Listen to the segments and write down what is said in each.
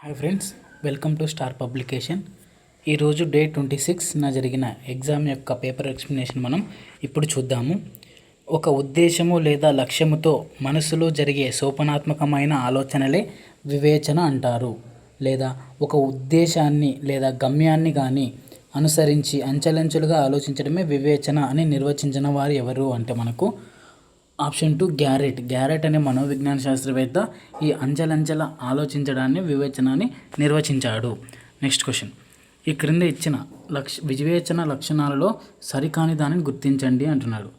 Hi friends, welcome to star publication. ఈరోజు day 26 జరిగిన exam యొక్క పేపర్ ఎక్స్ప్లెనేషన్ మనం ఇప్పుడు చూద్దాము. ఒక ఉద్దేశము లేదా లక్ష్యముతో మనసులో జరిగే సోపనాత్మకమైన ఆలోచనలే వివేచన అంటారు. లేదా ఒక ఉద్దేశాన్ని లేదా గమ్యాన్ని కానీ అనుసరించి అంచెలంచెలుగా ఆలోచించడమే వివేచన అని నిర్వచించిన వారు ఎవరు అంటే మనకు ఆప్షన్ 2 గ్యారెట్ అనే మనోవిజ్ఞాన శాస్త్రవేత్త ఈ అంచెలంచెల ఆలోచించడాన్ని వివేచనాన్ని నిర్వచించాడు. నెక్స్ట్ క్వశ్చన్, ఈ క్రింద ఇచ్చిన వివేచన లక్షణాలలో సరికాని దానిని గుర్తించండి అంటున్నాడు.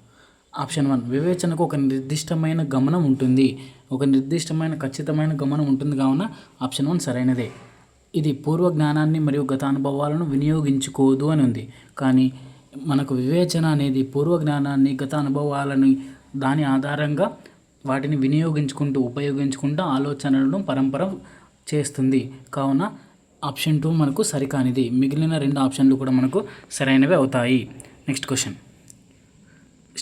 ఆప్షన్ 1, వివేచనకు ఒక నిర్దిష్టమైన గమనం ఉంటుంది, ఒక నిర్దిష్టమైన ఖచ్చితమైన గమనం ఉంటుంది, కావున ఆప్షన్ 1 సరైనదే. ఇది పూర్వ జ్ఞానాన్ని మరియు గత అనుభవాలను వినియోగించుకోదు అని ఉంది. కానీ మనకు వివేచన అనేది పూర్వ జ్ఞానాన్ని గత అనుభవాలని దాని ఆధారంగా వాటిని ఉపయోగించుకుంటూ ఆలోచనలను పరంపర చేస్తుంది. కావున ఆప్షన్ 2 మనకు సరికానిది. మిగిలిన 2 ఆప్షన్లు కూడా మనకు సరైనవి అవుతాయి. నెక్స్ట్ క్వశ్చన్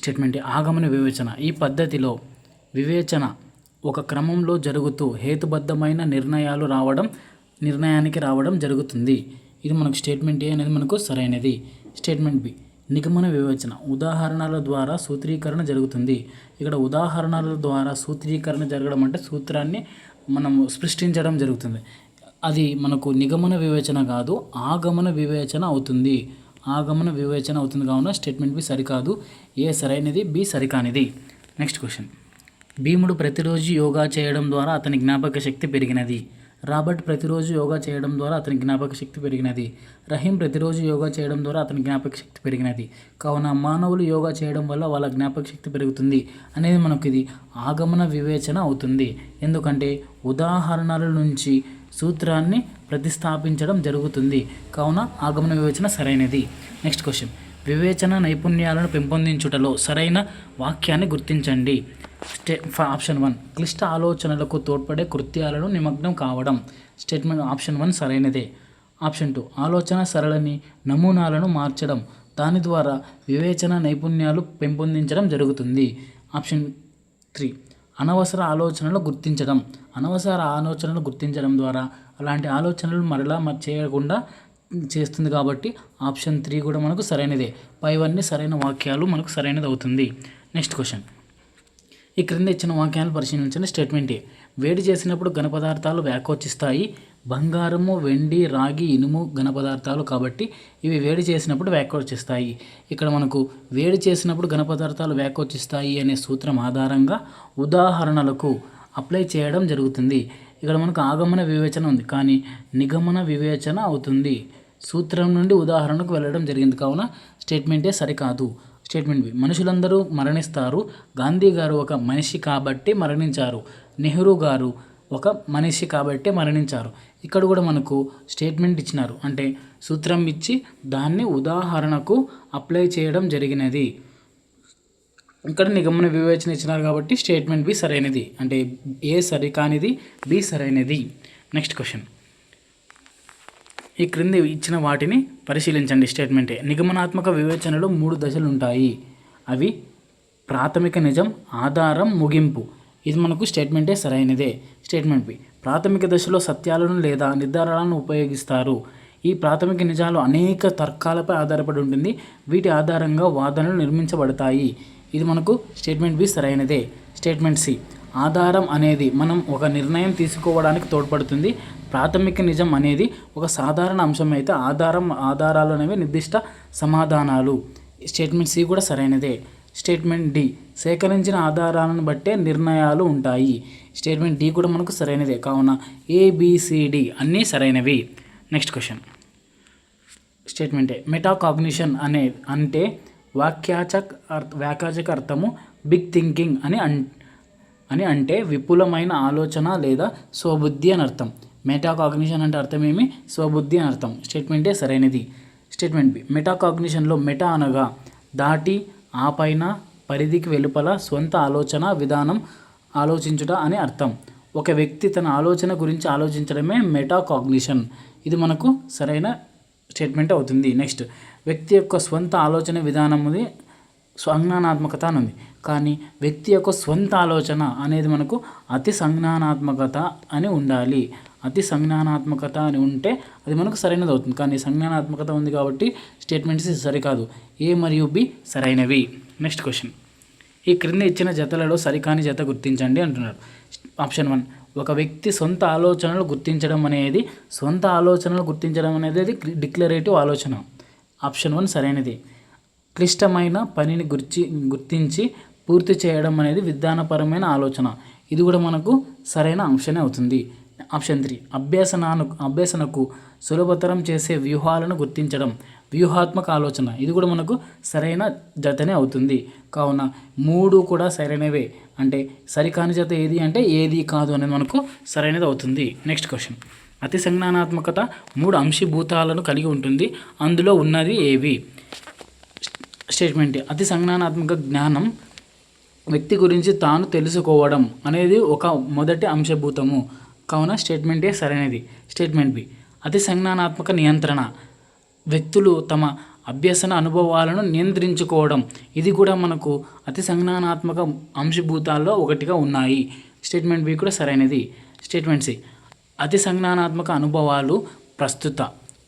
స్టేట్మెంట్, ఆగమన వివేచన. ఈ పద్ధతిలో వివేచన ఒక క్రమంలో జరుగుతూ హేతుబద్ధమైన నిర్ణయానికి రావడం జరుగుతుంది. ఇది మనకు స్టేట్మెంట్ ఏ అనేది మనకు సరైనది. స్టేట్మెంట్ బి, నిగమన వివేచన. ఉదాహరణల ద్వారా సూత్రీకరణ జరుగుతుంది. ఇక్కడ ఉదాహరణల ద్వారా సూత్రీకరణ జరగడం అంటే సూత్రాన్ని మనం సృష్టించడం జరుగుతుంది. అది మనకు నిగమన వివేచన కాదు, ఆగమన వివేచన అవుతుంది. కావున స్టేట్మెంట్ బి సరికాదు. ఏ సరైనది, బి సరికానిది. నెక్స్ట్ క్వశ్చన్, భీముడు ప్రతిరోజు యోగా చేయడం ద్వారా అతని జ్ఞాపక శక్తి పెరిగినది. రాబర్ట్ ప్రతిరోజు యోగా చేయడం ద్వారా అతని జ్ఞాపక శక్తి పెరిగినది. రహీం ప్రతిరోజు యోగా చేయడం ద్వారా అతని జ్ఞాపక శక్తి పెరిగినది. కావున మానవులు యోగా చేయడం వల్ల వాళ్ళ జ్ఞాపక శక్తి పెరుగుతుంది అనేది మనకు ఇది ఆగమన వివేచన అవుతుంది. ఎందుకంటే ఉదాహరణల నుంచి సూత్రాన్ని ప్రతిస్థాపించడం జరుగుతుంది. కావున ఆగమన వివేచన సరైనది. నెక్స్ట్ క్వశ్చన్, వివేచన నైపుణ్యాలను పెంపొందించుటలో సరైన వాక్యాన్ని గుర్తించండి. ఆప్షన్ 1, క్లిష్ట ఆలోచనలకు తోడ్పడే కృత్యాలను నిమగ్నం కావడం. స్టేట్మెంట్ ఆప్షన్ 1 సరైనదే. ఆప్షన్ 2, ఆలోచన సరళని నమూనాలను మార్చడం. దాని ద్వారా వివేచన నైపుణ్యాలు పెంపొందించడం జరుగుతుంది. ఆప్షన్ 3, అనవసర ఆలోచనలు గుర్తించడం ద్వారా అలాంటి ఆలోచనలు మరలా చేయకుండా చేస్తుంది. కాబట్టి ఆప్షన్ 3 కూడా మనకు సరైనదే. పైవన్నీ సరైన వాక్యాలు మనకు సరైనది అవుతుంది. నెక్స్ట్ క్వశ్చన్, ఈ క్రింద ఇచ్చిన వాక్యాలను పరిశీలించండి. స్టేట్మెంట్ ఏ, వేడి చేసినప్పుడు ఘన పదార్థాలు వ్యాకోచిస్తాయి. బంగారము, వెండి, రాగి, ఇనుము ఘన పదార్థాలు కాబట్టి ఇవి వేడి చేసినప్పుడు వ్యాకోచిస్తాయి. ఇక్కడ మనకు వేడి చేసినప్పుడు ఘన పదార్థాలు వ్యాకోచిస్తాయి అనే సూత్రం ఆధారంగా ఉదాహరణలకు అప్లై చేయడం జరుగుతుంది. ఇక్కడ మనకు ఆగమన వివేచన ఉంది, కానీ నిగమన వివేచన అవుతుంది. సూత్రం నుండి ఉదాహరణకు వెళ్ళడం జరిగింది. కావున స్టేట్మెంటే సరికాదు. స్టేట్మెంట్ బి, మనుషులందరూ మరణిస్తారు. గాంధీ గారు ఒక మనిషి కాబట్టి మరణించారు. నెహ్రూ గారు ఒక మనిషి కాబట్టి మరణించారు. ఇక్కడ కూడా మనకు స్టేట్మెంట్ ఇచ్చినారు, అంటే సూత్రం ఇచ్చి దాన్ని ఉదాహరణకు అప్లై చేయడం జరిగినది. ఇక్కడ నిగమన వివేచన ఇచ్చినారు కాబట్టి స్టేట్మెంట్ బి సరైనది. అంటే ఏ సరికానిది, బి సరైనది. నెక్స్ట్ క్వశ్చన్, ఈ క్రింది ఇచ్చిన వాటిని పరిశీలించండి. స్టేట్మెంటే, నిగమనాత్మక వివేచనలో 3 దశలు ఉంటాయి. అవి ప్రాథమిక నిజం, ఆధారం, ముగింపు. ఇది మనకు స్టేట్మెంటే సరైనదే. స్టేట్మెంట్ బి, ప్రాథమిక దశలో సత్యాలను లేదా నిర్ధారణలను ఉపయోగిస్తారు. ఈ ప్రాథమిక నిజాలు అనేక తర్కాలపై ఆధారపడి ఉంటుంది. వీటి ఆధారంగా వాదనలు నిర్మించబడతాయి. ఇది మనకు స్టేట్మెంట్ బి సరైనదే. స్టేట్మెంట్ సి, ఆధారం అనేది మనం ఒక నిర్ణయం తీసుకోవడానికి తోడ్పడుతుంది. ప్రాథమిక నిజం అనేది ఒక సాధారణ అంశం అయితే ఆధారాలు అనేవి నిర్దిష్ట సమాధానాలు. స్టేట్మెంట్ సి కూడా సరైనదే. స్టేట్మెంట్ డి, సేకరించిన ఆధారాలను బట్టే నిర్ణయాలు ఉంటాయి. స్టేట్మెంట్ డి కూడా మనకు సరైనదే. కావున ABCD అన్నీ సరైనవి. నెక్స్ట్ క్వశ్చన్, స్టేట్మెంట్ ఏ, మెటాకాగ్నిషన్ అంటే వాక్యాచక అర్థము బిగ్ థింకింగ్ అని అంటే విపులమైన ఆలోచన లేదా స్వబుద్ధి అని అర్థం. మెటాకాగ్నిషన్ అంటే అర్థం ఏమి? స్వబుద్ధి అని అర్థం. స్టేట్మెంటే సరైనది. స్టేట్మెంట్ బి, మెటాకాగ్నిషన్లో మెటా అనగా దాటి, ఆపైన, పరిధికి వెలుపల స్వంత ఆలోచన విధానం ఆలోచించుట అని అర్థం. ఒక వ్యక్తి తన ఆలోచన గురించి ఆలోచించడమే మెటాకాగ్నిషన్. ఇది మనకు సరైన స్టేట్మెంట్ అవుతుంది. నెక్స్ట్, వ్యక్తి యొక్క స్వంత ఆలోచన విధానముది సంజ్ఞానాత్మకత అని ఉంది. కానీ వ్యక్తి యొక్క స్వంత ఆలోచన అనేది మనకు అతి సంజ్ఞానాత్మకత అని ఉండాలి. అతి సంజ్ఞానాత్మకత అని ఉంటే అది మనకు సరైనది అవుతుంది. కానీ సంజ్ఞానాత్మకత ఉంది కాబట్టి స్టేట్మెంట్స్ సరికాదు. ఏ మరియు బి సరైనవి. నెక్స్ట్ క్వశ్చన్, ఈ క్రింద ఇచ్చిన జతలలో సరికాని జత గుర్తించండి అంటున్నారు. ఆప్షన్ 1, ఒక వ్యక్తి సొంత ఆలోచనలు గుర్తించడం అనేది డిక్లరేటివ్ ఆలోచన. ఆప్షన్ 1 సరైనది. క్లిష్టమైన పనిని గుర్తించి పూర్తి చేయడం అనేది విధానపరమైన ఆలోచన. ఇది కూడా మనకు సరైన ఆప్షనే అవుతుంది. ఆప్షన్ 3, అభ్యసనకు సులభతరం చేసే వ్యూహాలను గుర్తించడం వ్యూహాత్మక ఆలోచన. ఇది కూడా మనకు సరైన జతనే అవుతుంది. కావున 3 కూడా సరైనవే. అంటే సరికాని జత ఏది అంటే ఏది కాదు అనేది మనకు సరైనది అవుతుంది. నెక్స్ట్ క్వశ్చన్, అతి సంజ్ఞానాత్మకత 3 అంశీభూతాలను కలిగి ఉంటుంది. అందులో ఉన్నది ఏవి? స్టేట్మెంట్, అతి సంజ్ఞానాత్మక జ్ఞానం వ్యక్తి గురించి తాను తెలుసుకోవడం అనేది ఒక మొదటి అంశభూతము. కావున స్టేట్మెంటే సరైనది. స్టేట్మెంట్ బి, అతి సంజ్ఞానాత్మక నియంత్రణ వ్యక్తులు తమ అభ్యసన అనుభవాలను నియంత్రించుకోవడం. ఇది కూడా మనకు అతి సంజ్ఞానాత్మక అంశభూతాల్లో ఒకటిగా ఉన్నాయి. స్టేట్మెంట్ బి కూడా సరైనది. స్టేట్మెంట్ సి, అతి సంజ్ఞానాత్మక అనుభవాలు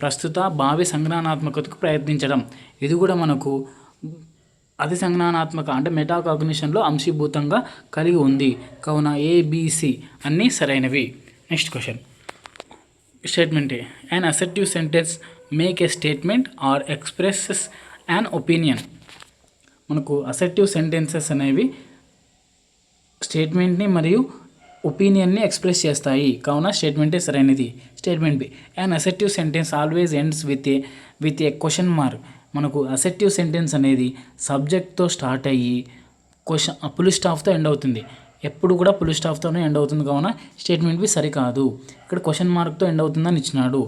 ప్రస్తుత భావి సంజ్ఞానాత్మకతకు ప్రయత్నించడం. ఇది కూడా మనకు అతి సంజ్ఞానాత్మక అంటే మెటాకాగ్నిషన్లో అంశీభూతంగా కలిగి ఉంది. కావున ఏబిసి అన్నీ సరైనవి. Next question, statement A, an assertive sentence make a statement or expresses an opinion. మనకు అసర్టివ్ సెంటెన్సెస్ అనేవి స్టేట్మెంట్ని మరియు ఒపీనియన్ని ఎక్స్ప్రెస్ చేస్తాయి. కావున స్టేట్మెంటే సరైనది. Statement B, an assertive sentence always ends with a question mark. మనకు అసర్టివ్ సెంటెన్స్ అనేది సబ్జెక్ట్తో స్టార్ట్ అయ్యి ఫుల్ స్టాప్తో ఎండ్ అవుతుంది. ఎప్పుడు కూడా ఫుల్ స్టాప్తోనే ఎండ్ అవుతుంది. కావున స్టేట్మెంట్ బి సరికాదు. ఇక్కడ క్వశ్చన్ మార్క్తో ఎండ్ అవుతుందని ఇచ్చినాడు.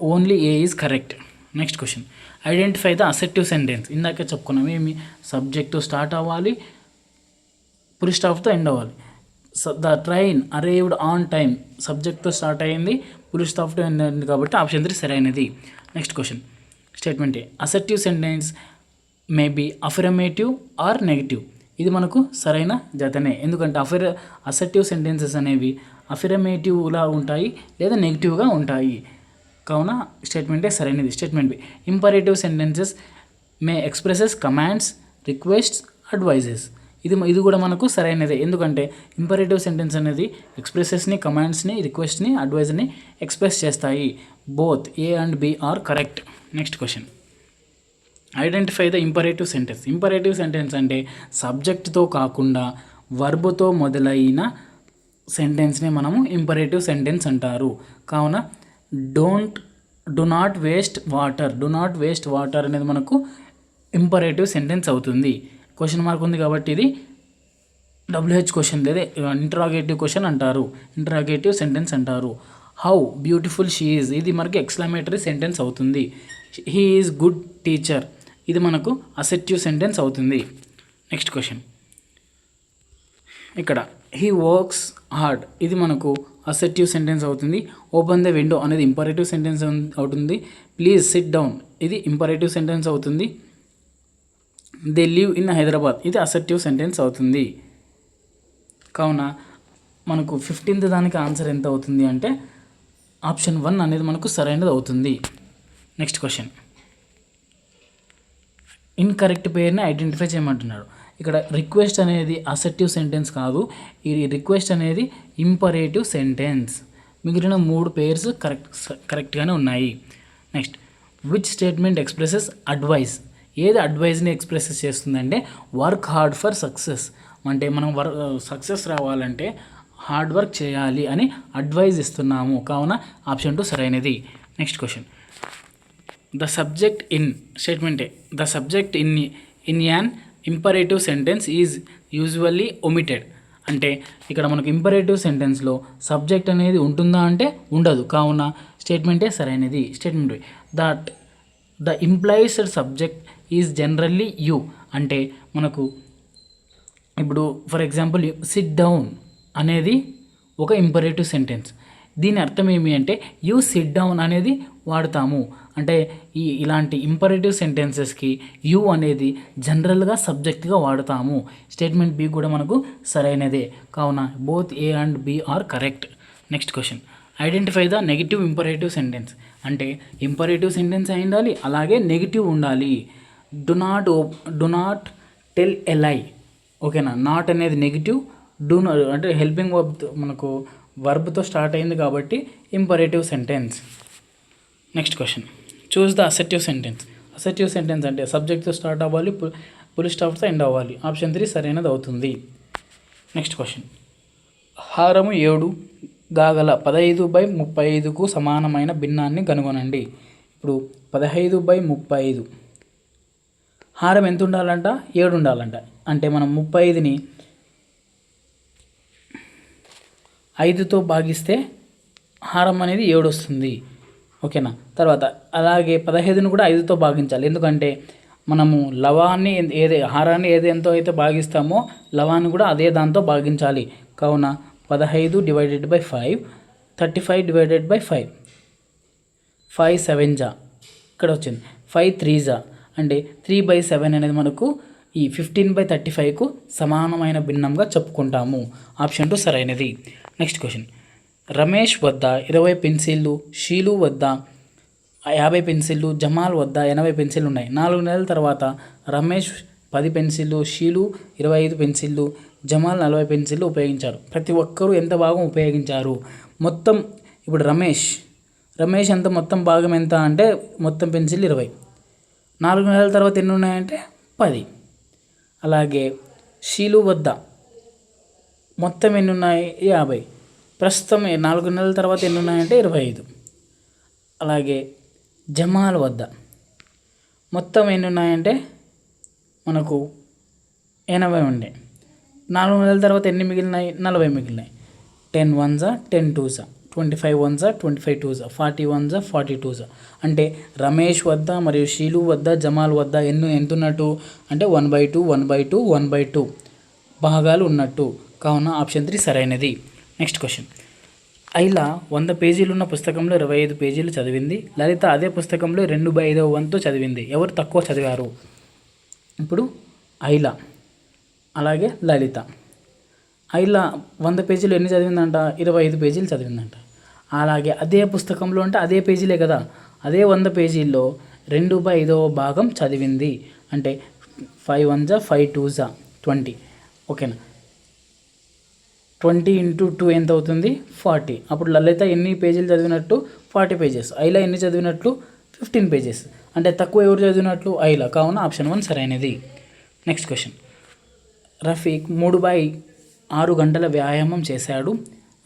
Only A is correct. Next question, identify the assertive sentence. ఇందాకే చెప్పుకున్నాం, ఏమి సబ్జెక్ట్తో స్టార్ట్ అవ్వాలి, ఫుల్ స్టాప్తో ఎండ్ అవ్వాలి. The train arrived on time సబ్జెక్ట్తో స్టార్ట్ అయ్యింది, ఫుల్ స్టాప్తో ఎండ్ అయింది కాబట్టి ఆప్షన్ 3 సరైనది. Next question, statement A, assertive sentence may be affirmative or negative. ఇది మనకు సరైన జతనే. ఎందుకంటే అసర్టివ్ సెంటెన్సెస్ అనేవి అఫర్మేటివ్లా ఉంటాయి లేదా నెగిటివ్గా ఉంటాయి. కావున స్టేట్మెంటే సరైనది. Statement B, imperative sentences may expresses commands, requests, advises. ఇది కూడా మనకు సరైనదే. ఎందుకంటే ఇంపరేటివ్ సెంటెన్స్ అనేది ఎక్స్ప్రెసెస్ని, కమాండ్స్ని, రిక్వెస్ట్ని, అడ్వైజ్ని ఎక్స్ప్రెస్ చేస్తాయి. Both A and B are correct. Next question, identify the imperative sentence. Imperative sentence అంటే సబ్జెక్ట్తో కాకుండా వర్బుతో మొదలైన సెంటెన్స్ని మనము ఇంపరేటివ్ సెంటెన్స్ అంటారు. కావున డు నాట్ వేస్ట్ వాటర్ అనేది మనకు ఇంపరేటివ్ సెంటెన్స్ అవుతుంది. క్వశ్చన్ మార్క్ ఉంది కాబట్టి ఇది WH క్వశ్చన్ లేదా ఇంటరాగేటివ్ క్వశ్చన్ అంటారు, ఇంటరాగేటివ్ సెంటెన్స్ అంటారు. హౌ బ్యూటిఫుల్ షీ ఈజ్, ఇది మనకి ఎక్స్క్లమేటరీ సెంటెన్స్ అవుతుంది. హీ ఈజ్ గుడ్ టీచర్, ఇది మనకు అసర్టివ్ సెంటెన్స్ అవుతుంది. నెక్స్ట్ క్వశ్చన్, ఇక్కడ హీ వర్క్స్ హార్డ్, ఇది మనకు అసర్టివ్ సెంటెన్స్ అవుతుంది. ఓపెన్ ద విండో అనేది ఇంపరేటివ్ సెంటెన్స్ అవుతుంది. ప్లీజ్ సిట్ డౌన్, ఇది ఇంపరేటివ్ సెంటెన్స్ అవుతుంది. దే లివ్ ఇన్ హైదరాబాద్, ఇది అసర్టివ్ సెంటెన్స్ అవుతుంది. కావున మనకు 15th దానికి ఆన్సర్ ఎంత అవుతుంది అంటే ఆప్షన్ 1 అనేది మనకు సరైనది అవుతుంది. నెక్స్ట్ క్వశ్చన్, ఇన్కరెక్ట్ పేరుని ఐడెంటిఫై చేయమంటున్నాడు. ఇక్కడ రిక్వెస్ట్ అనేది అసర్టివ్ సెంటెన్స్ కాదు, ఈ రిక్వెస్ట్ అనేది ఇంపరేటివ్ సెంటెన్స్. మిగిలిన 3 పేర్స్ కరెక్ట్గానే ఉన్నాయి. Next, which statement expresses advice, ఏది అడ్వైజ్ని ఎక్స్ప్రెస్ చేస్తుందంటే వర్క్ హార్డ్ ఫర్ సక్సెస్, అంటే మనం సక్సెస్ రావాలంటే హార్డ్ వర్క్ చేయాలి అని అడ్వైజ్ ఇస్తున్నాము. కావున ఆప్షన్ 2 సరైనది. Next question, the subject in statement A, the subject in an imperative sentence is usually omitted. అంటే ఇక్కడ మనకు ఇంపరేటివ్ సెంటెన్స్లో సబ్జెక్ట్ అనేది ఉంటుందా అంటే ఉండదు. కావున స్టేట్మెంటే సరైనది. Statement that the implied subject is generally you, అంటే మనకు ఇప్పుడు ఫర్ ఎగ్జాంపుల్ సిట్ డౌన్ అనేది ఒక ఇంపరేటివ్ సెంటెన్స్. దీని అర్థం ఏమి అంటే యూ సిట్ డౌన్ అనేది వాడతాము. అంటే ఇలాంటి ఇంపరేటివ్ సెంటెన్సెస్కి యూ అనేది జనరల్గా సబ్జెక్ట్గా వాడతాము. స్టేట్మెంట్ బి కూడా మనకు సరైనదే. కావున both A and B are correct. Next question, identify the negative imperative sentence అంటే ఇంపరేటివ్ సెంటెన్స్ అయి ఉండాలి, అలాగే నెగిటివ్ ఉండాలి. డు నాట్ టెల్ ఎ లై. ఓకేనా, నాట్ అనేది నెగిటివ్, డూ అంటే హెల్పింగ్ వర్బ్ మనకు వర్బ్తో స్టార్ట్ అయింది కాబట్టి imperative sentence. Next question, choose the assertive sentence. Assertive sentence అంటే సబ్జెక్ట్తో స్టార్ట్ అవ్వాలి, ఫుల్ స్టాప్తో ఎండ్ అవ్వాలి. ఆప్షన్ 3 సరైనది అవుతుంది. నెక్స్ట్ క్వశ్చన్, హారము 7 గాగల 15/35కు సమానమైన భిన్నాన్ని కనుగొనండి. ఇప్పుడు 15/35 హారం ఎంత ఉండాలంట? 7 ఉండాలంట. అంటే మనం 35ని 5తో భాగిస్తే హారం అనేది 7 వస్తుంది. ఓకేనా, తర్వాత అలాగే 15ను కూడా 5తో భాగించాలి. ఎందుకంటే మనము లవాన్ని హారాన్ని ఎంతో అయితే భాగిస్తామో లవాన్ని కూడా అదే దాంతో భాగించాలి. కావున 15 / 5, 35 / 5, 5 7 జా ఇక్కడ వచ్చింది, 5 3 జా అంటే 3/7 అనేది మనకు ఈ 15/35కు సమానమైన భిన్నంగా చెప్పుకుంటాము. ఆప్షన్ 2 సరైనది. నెక్స్ట్ క్వశ్చన్, రమేష్ వద్ద 20 పెన్సిళ్ళు, షీలు వద్ద 50 పెన్సిళ్ళు, జమాల్ వద్ద 80 పెన్సిళ్ళు ఉన్నాయి. 4 నెలల తర్వాత రమేష్ 10 పెన్సిళ్ళు, షీలు 25 పెన్సిళ్ళు, జమాల్ 40 పెన్సిళ్ళు ఉపయోగించారు. ప్రతి ఒక్కరూ ఎంత భాగం ఉపయోగించారు? మొత్తం ఇప్పుడు రమేష్ ఎంత మొత్తం భాగం ఎంత అంటే మొత్తం పెన్సిల్ 20. 4 నెలల తర్వాత ఎన్ని ఉన్నాయంటే 10. అలాగే షీలు వద్ద మొత్తం ఎన్ని ఉన్నాయి? 50. ప్రస్తుతం 4 నెలల తర్వాత ఎన్ని ఉన్నాయంటే 25. అలాగే జమాల్ వద్ద మొత్తం ఎన్ని ఉన్నాయంటే మనకు 80 ఉండే. 4 నెలల తర్వాత ఎన్ని మిగిలినాయి? 40 మిగిలినాయి. 10 1 జా 10 2 జా 25 1 జా 25 2 జా 41 జా 42 జా అంటే రమేష్ వద్ద మరియు షీలు వద్ద జమాల్ వద్ద ఎంత ఉన్నట్టు అంటే 1/2 1/2 1/2 భాగాలు ఉన్నట్టు. కావున ఆప్షన్ 3 సరైనది. నెక్స్ట్ క్వశ్చన్, ఐలా 100 పేజీలు ఉన్న పుస్తకంలో 25 పేజీలు చదివింది. లలిత అదే పుస్తకంలో 2/5వ వంతు చదివింది. ఎవరు తక్కువ చదివారు? ఇప్పుడు ఐలా అలాగే లలిత. ఐలా 100 పేజీలు ఎన్ని చదివిందంట? 25 పేజీలు చదివిందంట. అలాగే అదే పుస్తకంలో అంటే అదే పేజీలే కదా, అదే 100 పేజీల్లో 2/5వ భాగం చదివింది. అంటే 5 1 జా 5 2 జా 20. ఓకేనా, 20 × 2 ఎంత అవుతుంది? 40. అప్పుడు లలిత ఎన్ని పేజీలు చదివినట్టు? 40 పేజెస్. ఐలా ఎన్ని చదివినట్లు? 15 పేజెస్. అంటే తక్కువ ఎవరు చదివినట్లు? ఐలా. కావున ఆప్షన్ 1 సరైనది. నెక్స్ట్ క్వశ్చన్, రఫీక్ 3/6 గంటల వ్యాయామం చేశాడు.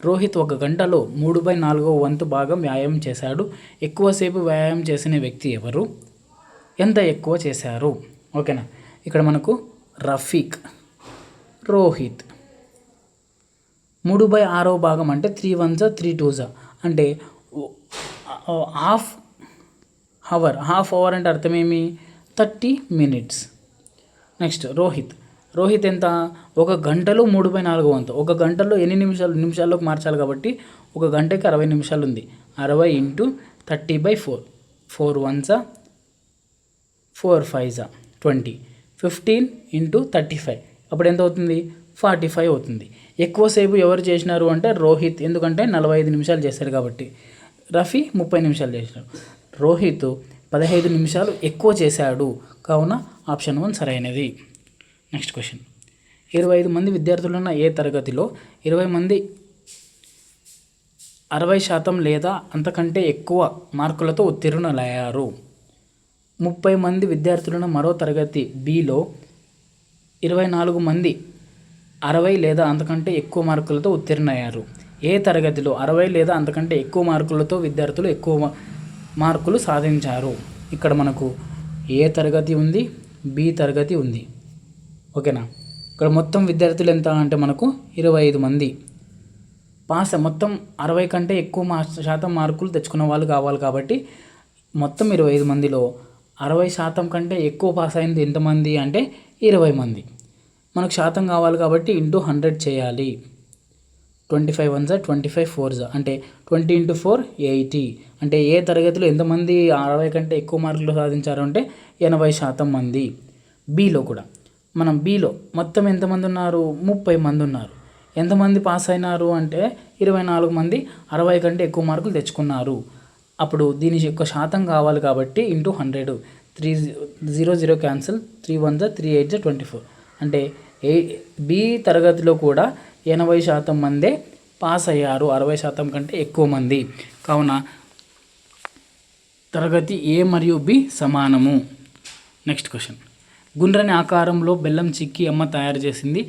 రోహిత్ 1 గంటలో 3/4వ వంతు భాగం వ్యాయామం చేశాడు. ఎక్కువసేపు వ్యాయామం చేసిన వ్యక్తి ఎవరు? ఎంత ఎక్కువ చేశారు? ఓకేనా, ఇక్కడ మనకు రఫీక్, రోహిత్ 3/6వ భాగం అంటే 3 1 జా 3 2 జా అంటే హాఫ్ అవర్ అంటే అర్థమేమి? 30 minutes. నెక్స్ట్ రోహిత్ ఎంత? 1 గంటలో 3/4వ వంతు. 1 గంటలో ఎన్ని నిమిషాల్లోకి మార్చాలి కాబట్టి 1 గంటకి 60 నిమిషాలు ఉంది. 60 × 30/4, 4 1 జా 4 5 జా 20, 15 × 35 అప్పుడు ఎంత అవుతుంది? 45 అవుతుంది. ఎక్కువసేపు ఎవరు చేసినారు అంటే రోహిత్, ఎందుకంటే 45 నిమిషాలు చేశాడు కాబట్టి. రఫీ 30 నిమిషాలు చేసినాడు. రోహిత్ 15 నిమిషాలు ఎక్కువ చేశాడు. కావున ఆప్షన్ 1 సరైనది. నెక్స్ట్ క్వశ్చన్, 25 మంది విద్యార్థులున్న ఏ తరగతిలో 20 మంది 60% లేదా అంతకంటే ఎక్కువ మార్కులతో ఉత్తీర్ణులయ్యారు. 30 మంది విద్యార్థులున్న మరో తరగతి బిలో 24 మంది 60 లేదా అంతకంటే ఎక్కువ మార్కులతో ఉత్తీర్ణయ్యారు. ఏ తరగతిలో 60 లేదా అంతకంటే ఎక్కువ మార్కులతో విద్యార్థులు ఎక్కువ మార్కులు సాధించారు? ఇక్కడ మనకు ఏ తరగతి ఉంది, బి తరగతి ఉంది. ఓకేనా, ఇక్కడ మొత్తం విద్యార్థులు ఎంత అంటే మనకు 25 మంది పాస్, మొత్తం 60 కంటే ఎక్కువ శాతం మార్కులు తెచ్చుకున్న వాళ్ళు కావాలి కాబట్టి మొత్తం 25 మందిలో 60% కంటే ఎక్కువ పాస్ అయింది ఎంతమంది అంటే 20 మంది. మనకు శాతం కావాలి కాబట్టి ఇంటూ 100 చేయాలి. 25 1 జా 25 4 జా అంటే 20 × 4 80. అంటే ఏ తరగతిలో ఎంతమంది 60 కంటే ఎక్కువ మార్కులు సాధించారు అంటే 80% మంది. బిలో కూడా మనం బిలో మొత్తం ఎంతమంది ఉన్నారు? 30 మంది ఉన్నారు. ఎంతమంది పాస్ అయినారు అంటే 24 మంది 60 కంటే ఎక్కువ మార్కులు తెచ్చుకున్నారు. అప్పుడు దీని యొక్క శాతం కావాలి కాబట్టి ఇంటూ 100, 300 క్యాన్సిల్, 3 1 3 8 24. అంటే బి తరగతిలో కూడా 80% మందే పాస్ అయ్యారు, 60% కంటే ఎక్కువ మంది. కావున తరగతి ఏ మరియు బి సమానము. Next question. గుండ్రని ఆకారంలో బెల్లం చిక్కి అమ్మ తయారు చేసింది.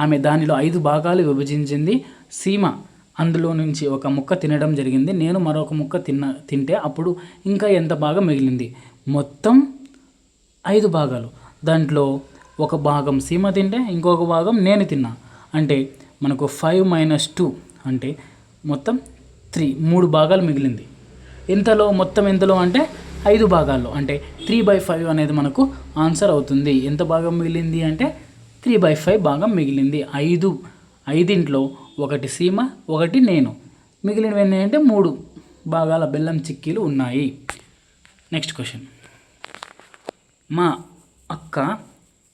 ఆమె దానిలో 5 భాగాలు విభజించింది. సీమ అందులో నుంచి ఒక ముక్క తినడం జరిగింది. నేను మరొక ముక్క తింటే అప్పుడు ఇంకా ఎంత భాగం మిగిలింది? మొత్తం 5 భాగాలు. దాంట్లో ఒక భాగం సీమ తింటే ఇంకొక భాగం నేను తిన్నా. అంటే మనకు 5 - 2 అంటే మొత్తం 3 భాగాలు మిగిలింది. ఎంతలో? మొత్తం ఎంతలో అంటే 5 భాగాల్లో. అంటే 3/5 అనేది మనకు ఆన్సర్ అవుతుంది. ఎంత భాగం మిగిలింది అంటే 3/5 భాగం మిగిలింది. 5 ఒకటి సీమ, ఒకటి నేను. మిగిలినవి ఎన్ని అంటే 3 భాగాల బెల్లం చిక్కీలు ఉన్నాయి. Next question. మా అక్క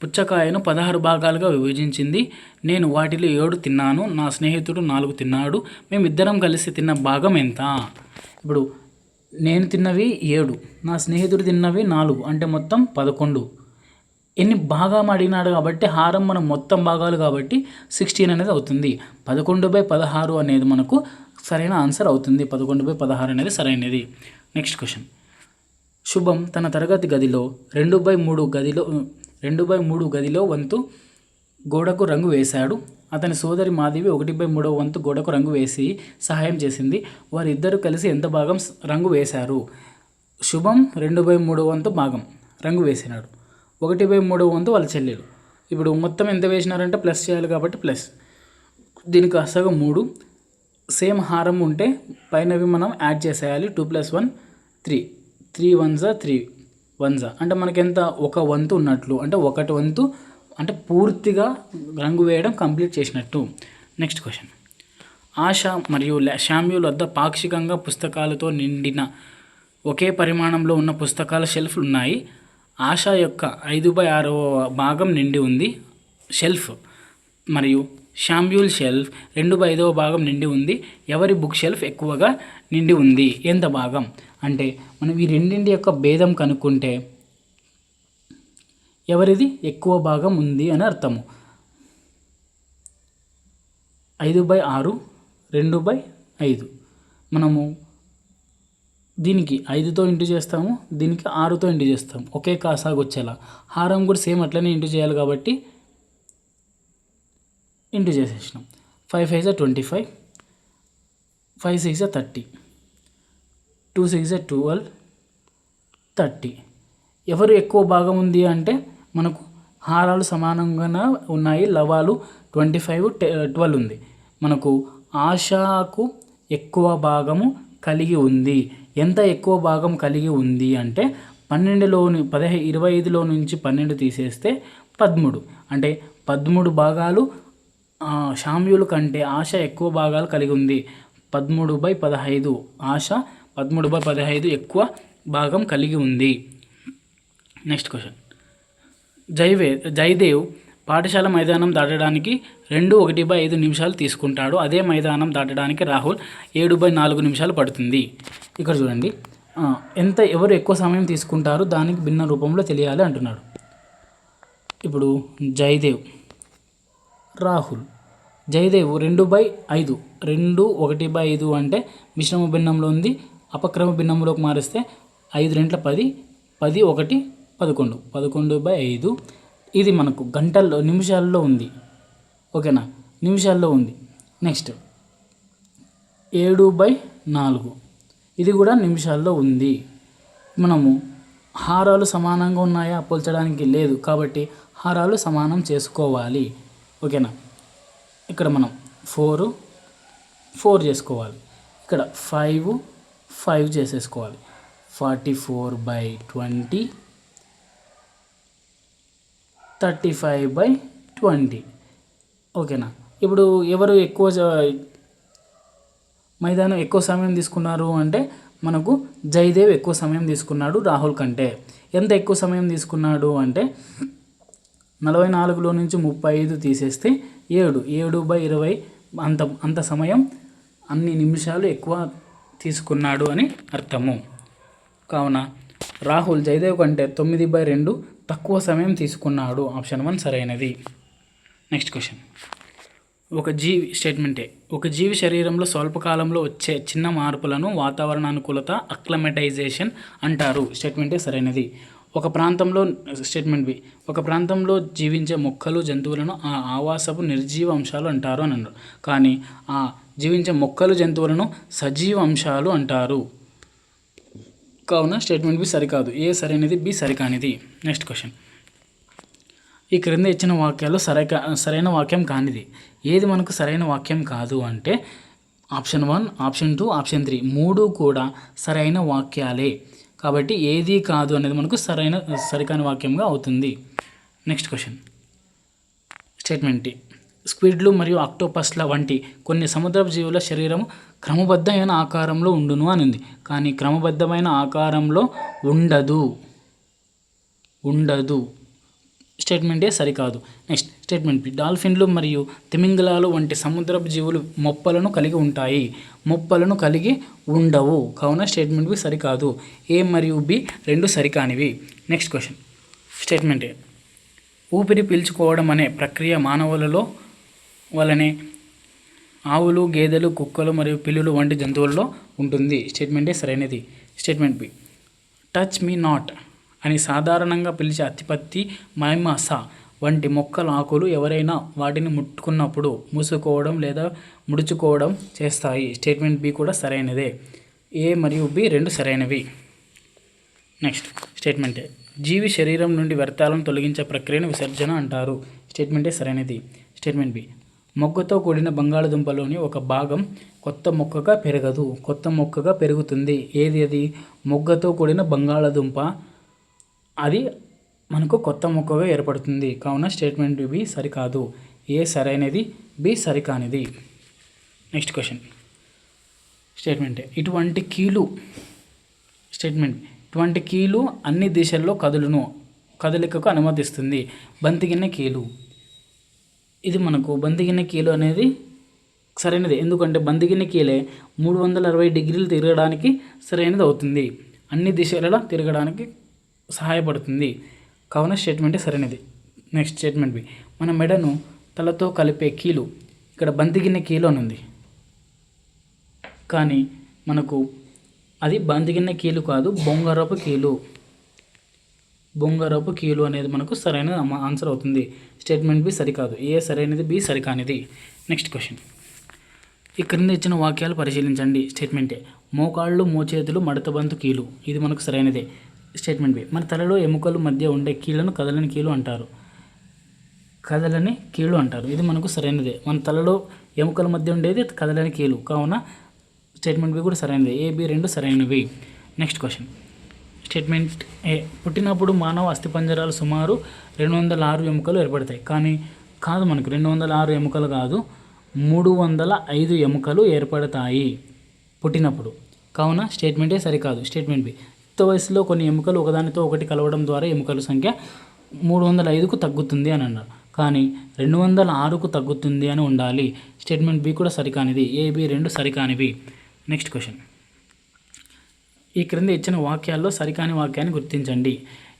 పుచ్చకాయను 16 భాగాలుగా విభజించింది. నేను వాటిలో 7 తిన్నాను. నా స్నేహితుడు 4 తిన్నాడు. మేమిద్దరం కలిసి తిన్న భాగం ఎంత? ఇప్పుడు నేను తిన్నవి 7, నా స్నేహితుడు తిన్నవి 4, అంటే మొత్తం 11. ఎన్ని భాగం అడిగినాడు కాబట్టి హారం మనం మొత్తం భాగాలు కాబట్టి 16 అనేది అవుతుంది. 11/16 అనేది మనకు సరైన ఆన్సర్ అవుతుంది. 11/16 అనేది సరైనది. Next question. శుభం తన తరగతి గదిలో 2/3 గదిలో వంతు గోడకు రంగు వేశాడు. అతని సోదరి మాధవి 1/3 వంతు గోడకు రంగు వేసి సహాయం చేసింది. వారిద్దరూ కలిసి ఎంత భాగం రంగు వేశారు? శుభం 2/3 వంతు భాగం రంగు వేసినాడు. 1/3 వంతు వాళ్ళ చెల్లెలు. ఇప్పుడు మొత్తం ఎంత వేసినారంటే ప్లస్ చేయాలి కాబట్టి ప్లస్. దీనికి సగం 3. సేమ్ హారం ఉంటే పైనవి మనం యాడ్ చేసేయాలి. 2 + 1 3. 3 1 3 1 అంటే మనకి ఎంత? 1 వంతు ఉన్నట్లు. అంటే 1 వంతు అంటే పూర్తిగా రంగు వేయడం కంప్లీట్ చేసినట్టు. Next question. ఆశ మరియు శామ్యూల్ వద్ద పాక్షికంగా పుస్తకాలతో నిండిన ఒకే పరిమాణంలో ఉన్న పుస్తకాల షెల్ఫ్లు ఉన్నాయి. ఆశ యొక్క 5/6 భాగం నిండి ఉంది షెల్ఫ్, మరియు శామ్యూల్ షెల్ఫ్ 2/5 భాగం నిండి ఉంది. ఎవరి బుక్ షెల్ఫ్ ఎక్కువగా నిండి ఉంది? ఎంత భాగం? అంటే మనం ఈ రెండింటి యొక్క భేదం కనుక్కుంటే ఎవరిది ఎక్కువ భాగం ఉంది అని అర్థము. 5/6, 2/5. మనము దీనికి 5తో ఇంటూ చేస్తాము, దీనికి 6తో ఇంటూ చేస్తాము. ఒకే కాసాగు వచ్చేలా. హారం కూడా సేమ్ అట్లనే ఇంటూ చేయాలి కాబట్టి ఇంటూ చేసేసినాం. 5 5 25, 5 6 30, 2 6 12, 30. ఎవరు ఎక్కువ భాగం ఉంది అంటే మనకు హారాలు సమానంగా ఉన్నాయి. లవాలు 25 12 ఉంది. మనకు ఆశకు ఎక్కువ భాగము కలిగి ఉంది. ఎంత ఎక్కువ భాగం కలిగి ఉంది అంటే 25లో నుంచి 12 తీసేస్తే 13. అంటే 13 భాగాలు శామ్యూల్ కంటే ఆశ ఎక్కువ భాగాలు కలిగి ఉంది. 13/15. ఆశ 13/15 ఎక్కువ భాగం కలిగి ఉంది. Next question. జయదేవ్ పాఠశాల మైదానం దాటడానికి 1/5 నిమిషాలు తీసుకుంటాడు. అదే మైదానం దాటడానికి రాహుల్ 7/4 నిమిషాలు పడుతుంది. ఇక్కడ చూడండి, ఎవరు ఎక్కువ సమయం తీసుకుంటారు దానికి భిన్న రూపంలో తెలియాలి అంటున్నాడు. ఇప్పుడు జయదేవ్, రాహుల్. జయదేవ్ 2/5. 2 1/5 అంటే మిశ్రమ భిన్నంలో ఉంది. అపక్రమ భిన్నంలోకి మారిస్తే 5 2 10, 10 1 11, 11/5. ఇది మనకు గంటల్లో నిమిషాల్లో ఉంది. ఓకేనా? నిమిషాల్లో ఉంది. నెక్స్ట్ 7/4. ఇది కూడా నిమిషాల్లో ఉంది. మనము హారాలు సమానంగా ఉన్నాయా పోల్చడానికి లేదు కాబట్టి హారాలు సమానం చేసుకోవాలి. ఓకేనా? ఇక్కడ మనం 4 చేసుకోవాలి. ఇక్కడ 5 చేసేసుకోవాలి. 44/20, 35/20. ఓకేనా? ఇప్పుడు ఎవరు ఎక్కువ మైదానం ఎక్కువ సమయం తీసుకున్నారు అంటే మనకు జయదేవ్ ఎక్కువ సమయం తీసుకున్నాడు రాహుల్ కంటే. ఎంత ఎక్కువ సమయం తీసుకున్నాడు అంటే 44లో నుంచి 35 తీసేస్తే 7. 7/20 అంత సమయం అన్ని నిమిషాలు ఎక్కువ తీసుకున్నాడు అని అర్థము. కావున రాహుల్ జయదేవ్ కంటే 9/2 తక్కువ సమయం తీసుకున్నాడు. ఆప్షన్ 1 సరైనది. Next question. ఒక జీవి శరీరంలో స్వల్పకాలంలో వచ్చే చిన్న మార్పులను వాతావరణానుకూలత అక్లమటైజేషన్ అంటారు. స్టేట్మెంటే సరైనది. స్టేట్మెంట్ బి, ఒక ప్రాంతంలో జీవించే మొక్కలు జంతువులను ఆ ఆవాసపు నిర్జీవ అంశాలు అంటారు అని అన్నారు. కానీ ఆ జీవించే మొక్కలు జంతువులను సజీవ అంశాలు అంటారు. కావున స్టేట్మెంట్ బి సరికాదు. ఏ సరైనది, బి సరికానిది. Next question. ఈ క్రింద ఇచ్చిన వాక్యాలు సరైన వాక్యం కానిది. ఏది మనకు సరైన వాక్యం కాదు అంటే ఆప్షన్ 1, ఆప్షన్ 2, ఆప్షన్ 3 మూడు కూడా సరైన వాక్యాలే. కాబట్టి ఏది కాదు అనేది మనకు సరికాని వాక్యంగా అవుతుంది. Next question. స్టేట్మెంట్. స్క్విడ్లు మరియు ఆక్టోపస్ల వంటి కొన్ని సముద్రపు జీవుల శరీరం క్రమబద్ధమైన ఆకారంలో ఉండును అని ఉంది. కానీ క్రమబద్ధమైన ఆకారంలో ఉండదు. స్టేట్మెంటే సరికాదు. నెక్స్ట్ స్టేట్మెంట్ బి, డాల్ఫిన్లు మరియు తిమింగలాలు వంటి సముద్రపు జీవులు మొప్పలను కలిగి ఉంటాయి, మొప్పలను కలిగి ఉండవు. కావున స్టేట్మెంట్ బి సరికాదు. ఏ మరియు బి రెండు సరికానివి. Next question. స్టేట్మెంట్ ఏ, ఊపిరి పీల్చుకోవడం అనే ప్రక్రియ మానవులలో వలనే ఆవులు, గేదెలు, కుక్కలు మరియు పిల్లులు వంటి జంతువుల్లో ఉంటుంది. స్టేట్మెంటే సరైనది. Statement B, touch me not అని సాధారణంగా పిలిచే అత్తిపత్తి, మైమాస వంటి మొక్కల ఆకులు ఎవరైనా వాటిని ముట్టుకున్నప్పుడు మూసుకోవడం లేదా ముడుచుకోవడం చేస్తాయి. స్టేట్మెంట్ బి కూడా సరైనదే. ఏ మరియు బి రెండు సరైనవి. నెక్స్ట్ స్టేట్మెంటే, జీవి శరీరం నుండి వ్యర్థాలను తొలగించే ప్రక్రియను విసర్జన అంటారు. స్టేట్మెంటే సరైనది. స్టేట్మెంట్ బి, మొగ్గతో కూడిన బంగాళదుంపలోని ఒక భాగం కొత్త మొక్కగా పెరగదు, కొత్త మొక్కగా పెరుగుతుంది. ఏది అది? మొగ్గతో కూడిన బంగాళదుంప, అది మనకు కొత్త మొక్కగా ఏర్పడుతుంది. కావున స్టేట్మెంట్ బి సరికాదు. ఏ సరైనది, బి సరికానిది. Next question. స్టేట్మెంట్, ఇటువంటి కీలు అన్ని దిశల్లో కదలికకు అనుమతిస్తుంది. బంతిగిన్నె కీలు, ఇది మనకు బంతిగిన్నె కీలు అనేది సరైనది. ఎందుకంటే బంతిగిన్నె కీలే 360 డిగ్రీలు తిరగడానికి సరైనది అవుతుంది, అన్ని దిశలలో తిరగడానికి సహాయపడుతుంది. కావున స్టేట్మెంటే సరైనది. నెక్స్ట్ స్టేట్మెంట్ బి, మన మెడను తలతో కలిపే కీలు, ఇక్కడ బంతిగిన్నె కీలు అని ఉంది, కానీ మనకు అది బంతిగిన్నె కీలు కాదు, బొంగరపు కీలు అనేది మనకు సరైన ఆన్సర్ అవుతుంది. స్టేట్మెంట్ బి సరికాదు. ఏ సరైనది, బి సరికానిది. Next question. ఈ క్రింద ఇచ్చిన వాక్యాలు పరిశీలించండి. స్టేట్మెంటే, మోకాళ్ళు, మోచేతులు, మడతబంతు కీలు, ఇది మనకు సరైనదే. స్టేట్మెంట్ బి, మన తలలో ఎముకలు మధ్య ఉండే కీళ్లను కదలని కీలు అంటారు. ఇది మనకు సరైనదే. మన తలలో ఎముకల మధ్య ఉండేది కదలని కీలు. కావున స్టేట్మెంట్ బి కూడా సరైనదే. ఏ, బి రెండు సరైనవి. Next question. స్టేట్మెంట్ ఏ, పుట్టినప్పుడు మానవ అస్థిపంజరాలు సుమారు 206 ఎముకలు ఏర్పడతాయి. కానీ కాదు, మనకు 206 ఎముకలు కాదు, 305 ఎముకలు ఏర్పడతాయి పుట్టినప్పుడు. కావున స్టేట్మెంటే సరికాదు. స్టేట్మెంట్ బి, యుక్త వయసులో కొన్ని ఎముకలు ఒకదానితో ఒకటి కలవడం ద్వారా ఎముకల సంఖ్య 305కు తగ్గుతుంది అని అన్నారు. కానీ 206కు తగ్గుతుంది అని ఉండాలి. స్టేట్మెంట్ బి కూడా సరికానిది. ఏ, బి రెండు సరికానివి. Next question. ఈ క్రింద ఇచ్చిన వాక్యాల్లో సరికాని వాక్యాన్ని గుర్తించండి.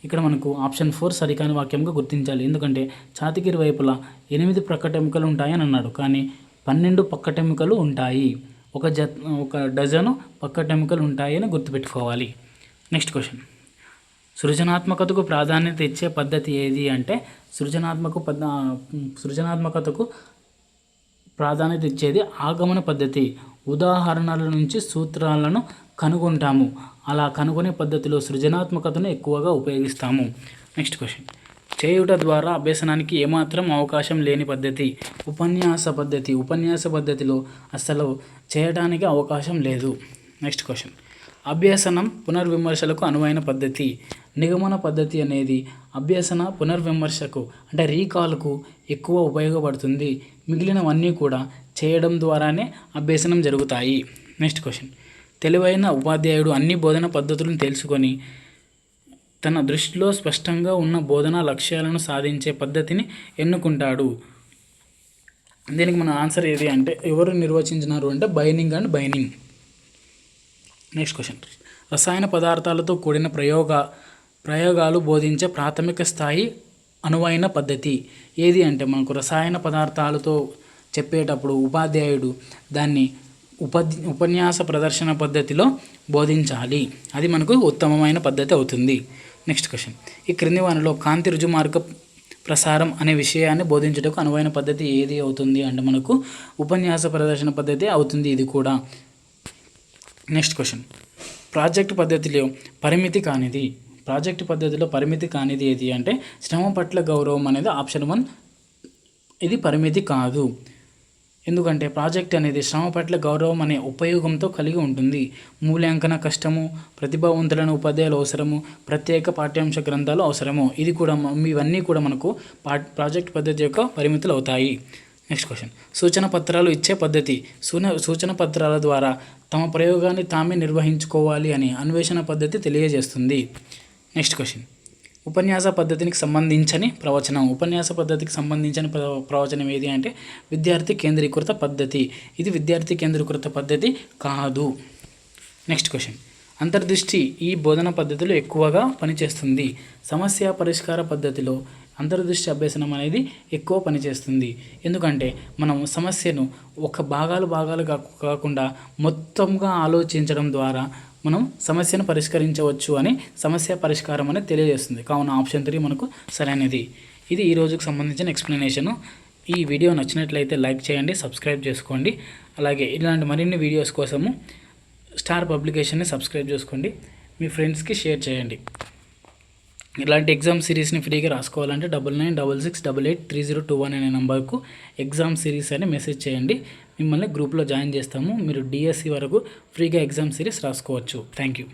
ఇక్కడ మనకు ఆప్షన్ 4 సరికాని వాక్యంగా గుర్తించాలి. ఎందుకంటే ఛాతీకి వైపులా 8 ప్రక్కటెముకలు ఉంటాయని అన్నాడు, కానీ 12 పక్కటెముకలు ఉంటాయి. ఒక డజను పక్కటెముకలు ఉంటాయని గుర్తుపెట్టుకోవాలి. Next question. సృజనాత్మకతకు ప్రాధాన్యత ఇచ్చే పద్ధతి ఏది అంటే సృజనాత్మకతకు ప్రాధాన్యత ఇచ్చేది ఆగమన పద్ధతి. ఉదాహరణల నుంచి సూత్రాలను కనుగొంటాము. అలా కనుగొనే పద్ధతిలో సృజనాత్మకతను ఎక్కువగా ఉపయోగిస్తాము. Next question. చేయుట ద్వారా అభ్యసనానికి ఏమాత్రం అవకాశం లేని పద్ధతి ఉపన్యాస పద్ధతిలో అసలు చేయడానికి అవకాశం లేదు. Next question. అభ్యసనం పునర్విమర్శలకు అనువైన పద్ధతి నిగమన పద్ధతి అనేది అభ్యసన పునర్విమర్శకు అంటే రీకాల్కు ఎక్కువ ఉపయోగపడుతుంది. మిగిలినవన్నీ కూడా చేయడం ద్వారానే అభ్యసనం జరుగుతాయి. Next question. తెలివైన ఉపాధ్యాయుడు అన్ని బోధన పద్ధతులను తెలుసుకొని తన దృష్టిలో స్పష్టంగా ఉన్న బోధనా లక్ష్యాలను సాధించే పద్ధతిని ఎన్నుకుంటాడు. దీనికి మన ఆన్సర్ ఏది అంటే ఎవరు నిర్వచించినారు అంటే బైనింగ్ అండ్ బైనింగ్. నెక్స్ట్ క్వశ్చన్, రసాయన పదార్థాలతో కూడిన ప్రయోగాలు బోధించే ప్రాథమిక స్థాయి అనువైన పద్ధతి ఏది అంటే మనకు రసాయన పదార్థాలతో చెప్పేటప్పుడు ఉపాధ్యాయుడు దాన్ని ఉపన్యాస ప్రదర్శన పద్ధతిలో బోధించాలి. అది మనకు ఉత్తమమైన పద్ధతి అవుతుంది. నెక్స్ట్ క్వశ్చన్, ఈ క్రింది వానిలో కాంతి రుజుమార్గ ప్రసారం అనే విషయాన్ని బోధించుటకు అనువైన పద్ధతి ఏది అవుతుంది అంటే మనకు ఉపన్యాస ప్రదర్శన పద్ధతి అవుతుంది ఇది కూడా. నెక్స్ట్ క్వశ్చన్, ప్రాజెక్ట్ పద్ధతిలో పరిమితి కానిది ఏది అంటే శ్రమ పట్ల గౌరవం అనేది ఆప్షన్ 1. ఇది పరిమితి కాదు. ఎందుకంటే ప్రాజెక్ట్ అనేది శ్రమ పట్ల గౌరవం అనే ఉపయోగంతో కలిగి ఉంటుంది. మూల్యాంకన కష్టము, ప్రతిభావంతులైన ఉపాధ్యాయులు అవసరము, ప్రత్యేక పాఠ్యాంశ గ్రంథాలు అవసరము. ఇవన్నీ కూడా మనకు ప్రాజెక్ట్ పద్ధతి యొక్క పరిమితులు అవుతాయి. నెక్స్ట్ క్వశ్చన్, సూచన పత్రాలు ఇచ్చే పద్ధతి. సూచన పత్రాల ద్వారా తమ ప్రయోగాన్ని తామే నిర్వహించుకోవాలి అని అన్వేషణ పద్ధతి తెలియజేస్తుంది. నెక్స్ట్ క్వశ్చన్, ఉపన్యాస పద్ధతికి సంబంధించని ప్రవచనం ఏది అంటే విద్యార్థి కేంద్రీకృత పద్ధతి. ఇది విద్యార్థి కేంద్రీకృత పద్ధతి కాదు. నెక్స్ట్ క్వశ్చన్, అంతర్దృష్టి ఈ బోధన పద్ధతిలో ఎక్కువగా పనిచేస్తుంది. సమస్య పరిష్కార పద్ధతిలో అంతర్దృష్టి అభ్యసనం అనేది ఎక్కువ పనిచేస్తుంది. ఎందుకంటే మనం సమస్యను భాగాలు కాకుండా మొత్తంగా ఆలోచించడం ద్వారా మనం సమస్యను పరిష్కరించవచ్చు అని సమస్య పరిష్కారం అనేది తెలియజేస్తుంది. కావున ఆప్షన్ 3 మనకు సరైనది. ఇది ఈ రోజుకు సంబంధించిన ఎక్స్ప్లెనేషను. ఈ వీడియో నచ్చినట్లయితే లైక్ చేయండి, సబ్స్క్రైబ్ చేసుకోండి. అలాగే ఇలాంటి మరిన్ని వీడియోస్ కోసము స్టార్ పబ్లికేషన్ని సబ్స్క్రైబ్ చేసుకోండి, మీ ఫ్రెండ్స్కి షేర్ చేయండి. ఇలాంటి ఎగ్జామ్ సిరీస్ని ఫ్రీగా రాసుకోవాలంటే 9966883021 అనే నెంబర్కు ఎగ్జామ్ సిరీస్ అని మెసేజ్ చేయండి. మిమ్మల్ని గ్రూప్లో జాయిన్ చేస్తాము. మీరు డిఎస్సి వరకు ఫ్రీగా ఎగ్జామ్ సిరీస్ రాసుకోవచ్చు. Thank you.